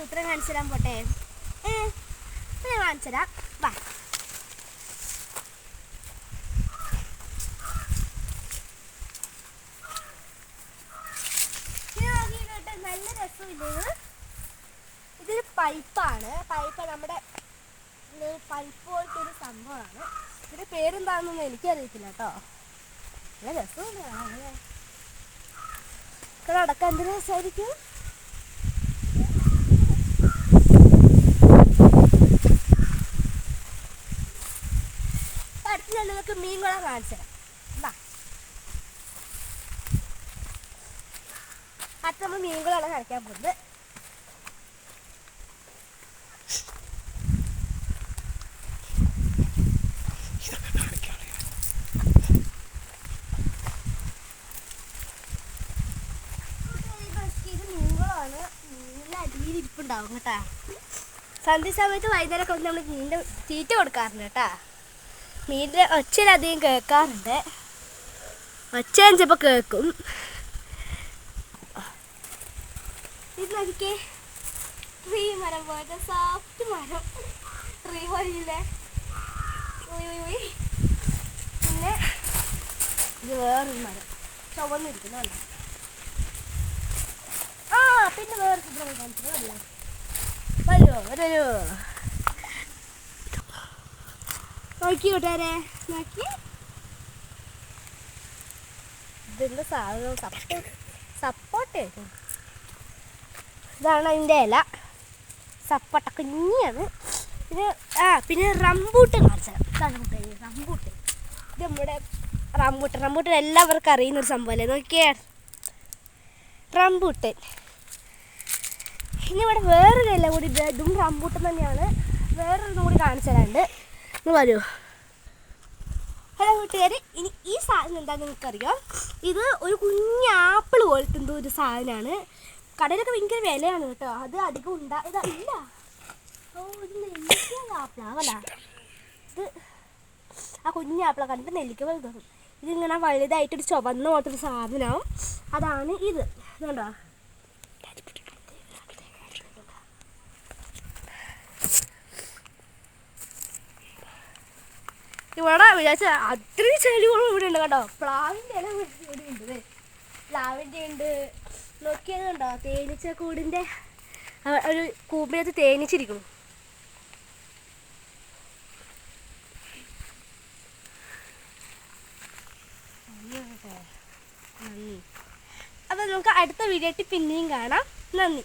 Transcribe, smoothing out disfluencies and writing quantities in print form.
സൂത്രം കാണിച്ചു തരാൻ പോട്ടെ. ഞാൻ കാണിച്ചു തരാം. വാ. നല്ല രസമില്ല. ഇതൊരു പൈപ്പാണ്. പൈപ്പ് നമ്മുടെ പൈപ്പ് പോലത്തെ ഒരു സംഭവമാണ്. ഇതിന്റെ പേരെന്താണെന്നൊന്നും എനിക്കറിയത്തില്ല കേട്ടോ. നല്ല രസമുണ്ട്. നടക്കാൻ എന്ത് രസമായിരിക്കും. അടുത്ത് ഞാൻ നിങ്ങൾക്ക് മീൻ കുളം കാണിച്ചു തരാം. അടുത്ത് നമ്മൾ മീൻ കുളമാണ് കളിക്കാൻ പോകുന്നത്. ഇത് മീൻകുളമാണ്. മീനിൻ്റെ അടിയിൽ ഇരിപ്പുണ്ടാവും കേട്ടാ. സന്ധ്യ സമയത്ത് വൈകുന്നേരമൊക്കെ വന്ന് നമ്മൾ മീനിൻ്റെ തീറ്റ കൊടുക്കാറുണ്ട് കേട്ടാ. മീനിൻ്റെ ഒച്ചയിലധികം കേൾക്കാറുണ്ട്. ഒച്ച ചിലപ്പോൾ കേൾക്കും. ഇത് നോക്കിക്കേ, ട്രീ മരം പോലത്തെ സോഫ്റ്റ് മരം. ട്രീ പോലില്ലേ. പിന്നെ ഇത് വേറൊരു മരം ചുവന്നിരിക്കുന്നതല്ല. പിന്നെ വേറെ സുബ്രഹ്മണ്യം കാണിച്ചതല്ലേ. വരുമോ നോക്കി കൂട്ടുകാരെ, നോക്കി. ഇതിൻ്റെ സാധനം സപ്പോർട്ട്. ഇതാണ് അതിൻ്റെ ഇല. സപ്പോട്ട കുഞ്ഞാണ് ഇത്. പിന്നെ റംബൂട്ടൻ കാണിച്ചാൽ ഇതാണ് കൂട്ടുകാരി. റംബൂട്ടൻ ഇത് നമ്മുടെ റംബൂട്ടൻ എല്ലാവർക്കും അറിയുന്നൊരു സംഭവമല്ലേ. നോക്കിയേ, റംബൂട്ടൻ. ഇനി ഇവിടെ വേറൊരു ഇല കൂടി, ഇതും റംബൂട്ടൻ തന്നെയാണ്. വേറൊരെണ്ണം കൂടി കാണിച്ചു തരാണ്ട്. ഒന്ന് വരുമോ. ഹലോ കൂട്ടുകാർ, ഇനി ഈ സാധനം എന്താണെന്ന് നിങ്ങൾക്കറിയാം. ഇത് ഒരു കുഞ്ഞ് ആപ്പിൾ പോലത്തെ എന്തോ ഒരു സാധനമാണ്. കടയിലൊക്കെ ഭയങ്കര വിലയാണ് കേട്ടോ. അത് അധികം ഇല്ല. ഇത് നെല്ലിക്ക ആപ്പിളാവല്ല. ഇത് ആ കുഞ്ഞ് ആപ്പിള കണ്ടിട്ട് നെല്ലിക്ക പോലെ തോന്നും. ഇതിങ്ങനെ വലുതായിട്ടൊരു ചുവന്ന പോലത്തെ ഒരു സാധനമാവും. അതാണ് ഇത്. ഇതുണ്ടോ. ഇവിടെ വിചാരിച്ച അത്രയും ചെടികളും ഇവിടെ ഉണ്ട് കേട്ടോ. പ്ലാവിൻ്റെ ഇല ഇവിടെ ഉണ്ട്. പ്ലാവിൻ്റെ ഉണ്ട്. നോക്കിയത് കണ്ടോ, തേനീച്ചക്കൂടിൻ്റെ ഒരു കൂമ്പിനകത്ത് തേനീച്ചിരിക്കുന്നു. നന്ദി. അപ്പം നമുക്ക് അടുത്ത വീഡിയോ ആയിട്ട് പിന്നെയും കാണാം. നന്ദി.